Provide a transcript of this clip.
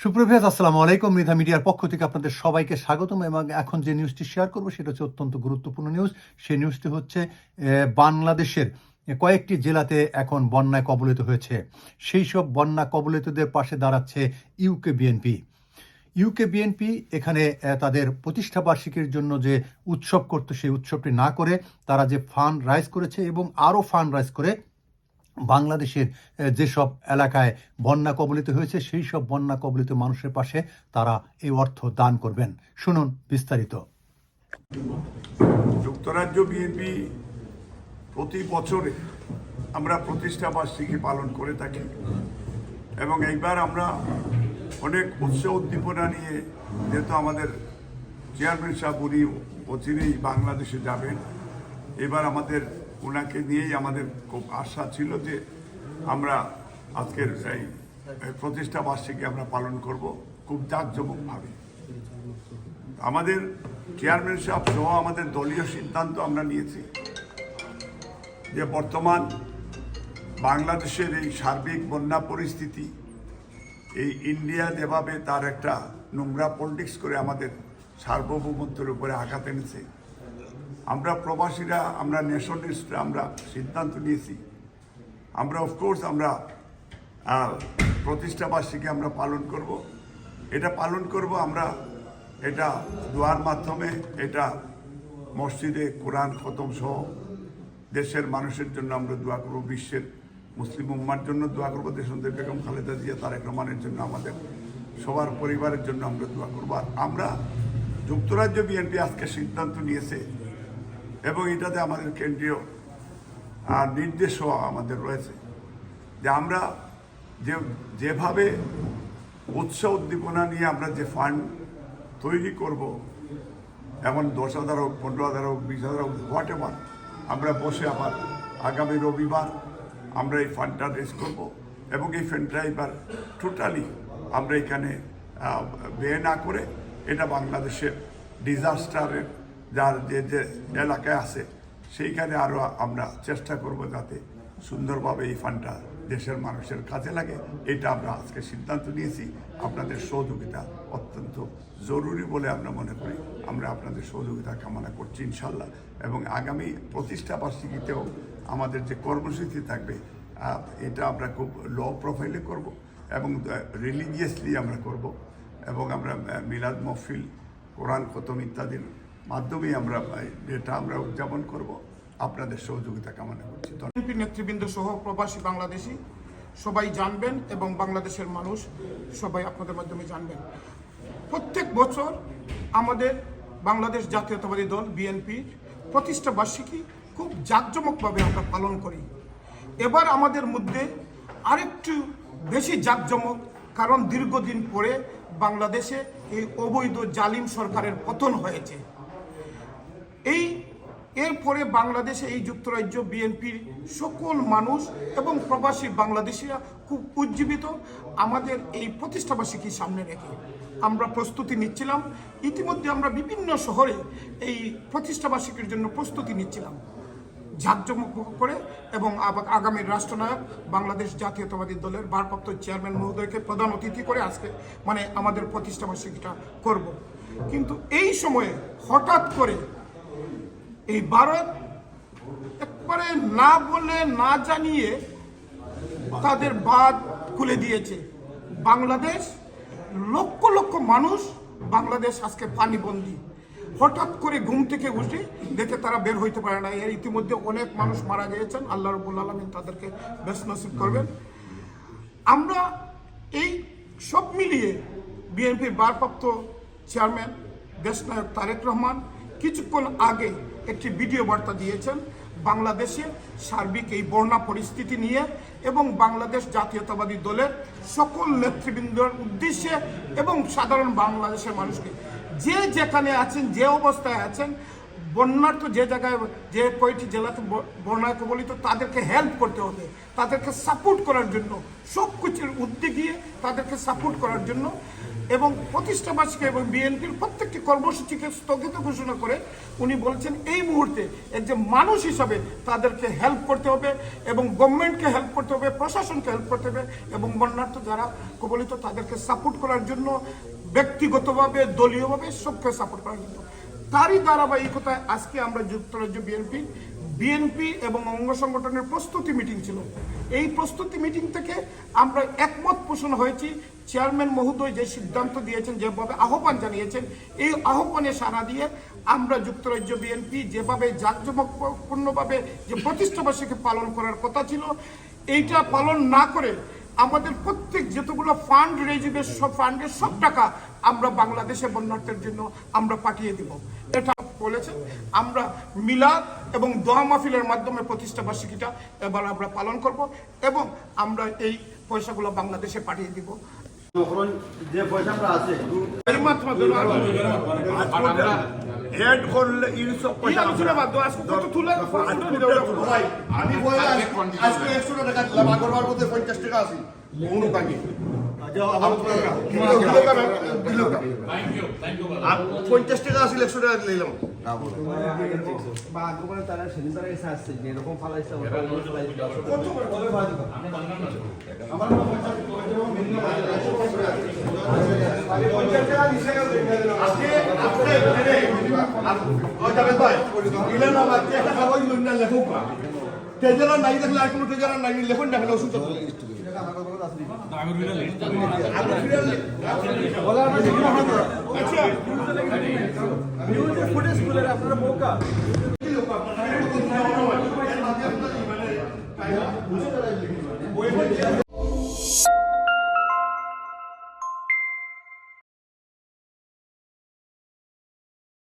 সুপ্রভাত, আসসালামু আলাইকুম। মৃধা মিডিয়ার পক্ষ থেকে আপনাদের সবাইকে স্বাগতম। এবং এখন যে নিউজটি শেয়ার করব সেটা হচ্ছে অত্যন্ত গুরুত্বপূর্ণ নিউজ। সেই নিউজটি হচ্ছে বাংলাদেশের কয়েকটি জেলাতে এখন বন্যায় কবলিত হয়েছে। সেই সব বন্যা কবলিতদের পাশে দাঁড়াচ্ছে ইউকে বিএনপি। ইউকে বিএনপি এখানে তাদের প্রতিষ্ঠাবার্ষিকীর জন্য যে উৎসব করতো সেই উৎসবটি না করে তারা যে ফান্ড রাইজ করেছে এবং আরও ফান্ড রাইজ করে বাংলাদেশের যেসব এলাকায় বন্যা কবলিত হয়েছে সেই সব বন্যা কবলিত মানুষের পাশে তারা এই অর্থ দান করবেন। শুনুন বিস্তারিত। যুক্তরাজ্য বিএনপি প্রতি বছরে আমরা প্রতিষ্ঠাবার্ষিকী পালন করে থাকি এবং এইবার আমরা অনেক উৎসাহ উদ্দীপনা নিয়ে, যেহেতু আমাদের চেয়ারম্যান সাহেব উনি অচিরেই বাংলাদেশে যাবেন, এবার আমাদের ওনাকে নিয়েই আমাদের খুব আশা ছিল যে আমরা আজকের এই প্রতিষ্ঠাবার্ষিকী আমরা পালন করব খুব জাঁকজমকভাবে। আমাদের চেয়ারম্যান সাহেব সহ আমাদের দলীয় সিদ্ধান্ত আমরা নিয়েছি যে বর্তমান বাংলাদেশের এই সার্বিক বন্যা পরিস্থিতি, এই ইন্ডিয়া যেভাবে তার একটা নোংরা পলিটিক্স করে আমাদের সার্বভৌমত্বের উপরে আঘাত এনেছে, আমরা প্রবাসীরা, আমরা ন্যাশনালিস্টরা আমরা সিদ্ধান্ত নিয়েছি আমরা অফকোর্স আমরা প্রতিষ্ঠাবার্ষিকী আমরা পালন করব। এটা পালন করব আমরা এটা দোয়ার মাধ্যমে, এটা মসজিদে কোরআন খতম সহ দেশের মানুষের জন্য আমরা দোয়া করব, বিশ্বের মুসলিম উম্মার জন্য দোয়া করবো, দেশবন্ধু বেগম খালেদা জিয়া তারেক রহমানের জন্য, আমাদের সবার পরিবারের জন্য আমরা দোয়া করবো। আর আমরা যুক্তরাজ্য বিএনপি আজকে সিদ্ধান্ত নিয়েছে এবং এটাতে আমাদের কেন্দ্রীয় নির্দেশও আমাদের রয়েছে যে আমরা যেভাবে উৎসাহ উদ্দীপনা নিয়ে আমরা যে ফান্ড তৈরি করব, এমন 10,000 হোক, 15,000 হোক, 20,000 হোক, হোয়াট এভার, আমরা বসে আবার আগামী রবিবার আমরা এই ফান্ডটা রেজ করব এবং এই ফান্ডটা এবার টোটালি আমরা এখানে ব্যয় না করে এটা বাংলাদেশের ডিজাস্টারের যার যে যে এলাকায় আছে সেইখানে আরও আমরা চেষ্টা করব যাতে সুন্দরভাবে এই ফান্ডটা দেশের মানুষের কাজে লাগে। এটা আমরা আজকে সিদ্ধান্ত নিয়েছি। আপনাদের সহযোগিতা অত্যন্ত জরুরি বলে আমরা মনে করি। আমরা আপনাদের সহযোগিতা কামনা করছি ইনশাল্লাহ। এবং আগামী প্রতিষ্ঠাবার্ষিকীতেও আমাদের যে কর্মসূচি থাকবে এটা আমরা খুব লো প্রোফাইলে করব এবং রিলিজিয়াসলি আমরা করব এবং আমরা মিলাদ মহফিল, কোরআন খতম ইত্যাদির মাধ্যমে আমরা এটা আমরা উদযাপন করব। আপনাদের সহযোগিতা কামনা করছি। বিএনপি নেতৃবৃন্দ সহ প্রবাসী বাংলাদেশি সবাই জানবেন এবং বাংলাদেশের মানুষ সবাই আপনাদের মাধ্যমে জানবেন। প্রত্যেক বছর আমাদের বাংলাদেশ জাতীয়তাবাদী দল বিএনপির প্রতিষ্ঠা বার্ষিকী খুব জাঁকজমকভাবে আমরা পালন করি। এবার আমাদের মধ্যে আরেকটু বেশি জাঁকজমক, কারণ দীর্ঘদিন পরে বাংলাদেশে এই অবৈধ জালিম সরকারের পতন হয়েছে। এরপরে বাংলাদেশে এই যুক্তরাজ্য বিএনপির সকল মানুষ এবং প্রবাসী বাংলাদেশিরা খুব উজ্জীবিত। আমাদের এই প্রতিষ্ঠাবার্ষিকীর সামনে রেখে আমরা প্রস্তুতি নিচ্ছিলাম। ইতিমধ্যে আমরা বিভিন্ন শহরে এই প্রতিষ্ঠাবার্ষিকীর জন্য প্রস্তুতি নিচ্ছিলাম জাঁকজমক করে, এবং আগামীর রাষ্ট্রনায়ক বাংলাদেশ জাতীয়তাবাদী দলের ভারপ্রাপ্ত চেয়ারম্যান মহোদয়কে প্রধান অতিথি করে আজকে আমাদের প্রতিষ্ঠাবার্ষিকীটা করব। কিন্তু এই সময়ে হঠাৎ করে এই ভারত একবারে না বলে না জানিয়ে তাদের বাঁধ খুলে দিয়েছে। বাংলাদেশ লক্ষ লক্ষ মানুষ বাংলাদেশ আজকে পানিবন্দী। হঠাৎ করে ঘুম থেকে উঠে দেখে তারা বের হইতে পারে না। এর ইতিমধ্যে অনেক মানুষ মারা গিয়েছেন। আল্লাহ রাব্বুল আলামিন তাদেরকে বেস্ট নসিব করবেন। আমরা এই সব মিলিয়ে বিএনপির ভারপ্রাপ্ত চেয়ারম্যান দেশনায়ক তারেক রহমান কিছুক্ষণ আগে একটি ভিডিও বার্তা দিয়েছেন বাংলাদেশের সার্বিক এই বন্যা পরিস্থিতি নিয়ে এবং বাংলাদেশ জাতীয়তাবাদী দলের সকল নেতৃবৃন্দের উদ্দেশ্যে এবং সাধারণ বাংলাদেশের মানুষকে, যে যেখানে আছেন, যে অবস্থায় আছেন, বন্যার তো যে জায়গায় যে কয়টি জেলাতে বন্যায় কবলিত তাদেরকে হেল্প করতে হবে, তাদেরকে সাপোর্ট করার জন্য, সব কিছুর উদ্যোগে গিয়ে তাদেরকে সাপোর্ট করার জন্য এবং প্রতিষ্ঠাবাসীকে এবং বিএনপির প্রত্যেকটি কর্মসূচিকে স্থগিত ঘোষণা করে উনি বলছেন এই মুহূর্তে একজন মানুষ হিসাবে তাদেরকে হেল্প করতে হবে এবং গভর্নমেন্টকে হেল্প করতে হবে, প্রশাসনকে হেল্প করতে হবে এবং বন্যার্থ যারা কবলিত তাদেরকে সাপোর্ট করার জন্য ব্যক্তিগতভাবে দলীয়ভাবে সবকে সাপোর্ট করার জন্য। তারই ধারাবাহিকতায় আজকে আমরা যুক্তরাজ্য বিএনপি এবং অঙ্গ সংগঠনের প্রস্তুতি মিটিং ছিল। এই প্রস্তুতি মিটিং থেকে আমরা একমত পোষণ হয়েছি, চেয়ারম্যান মহোদয় যে সিদ্ধান্ত দিয়েছেন, যেভাবে আহ্বান জানিয়েছেন, এই আহ্বানে সাড়া দিয়ে আমরা যুক্তরাজ্য বিএনপি যেভাবে জাঁকজমকপূর্ণভাবে যে প্রতিষ্ঠাবার্ষিকী পালন করার কথা ছিল এইটা পালন না করে আমাদের প্রত্যেক যতগুলো ফান্ড রেজিবে সব ফান্ডের সব টাকা আমরা বাংলাদেশে বন্যার্থের জন্য আমরা পাঠিয়ে দিব, এটা বলেছেন। আমরা মিলাদ এবং দোয়া মাহফিলের মাধ্যমে প্রতিষ্ঠাবার্ষিকীটা এবার আমরা পালন করব এবং আমরা এই পয়সাগুলো বাংলাদেশে পাঠিয়ে দিব। যে পয়সাটা আছে এই মাত্র হেড করলে ইউসব পয়সা আমি আজকে 100 টাকা দিলাম, আগরবার মধ্যে 50 টাকা আছে মৌন কাকি আর 50 টাকা আছে 100 টাকা দিলাম। তেজারা নাই দেখলে আর কোনো তেজারা নাই লেখুন না ওষুধ আপনারা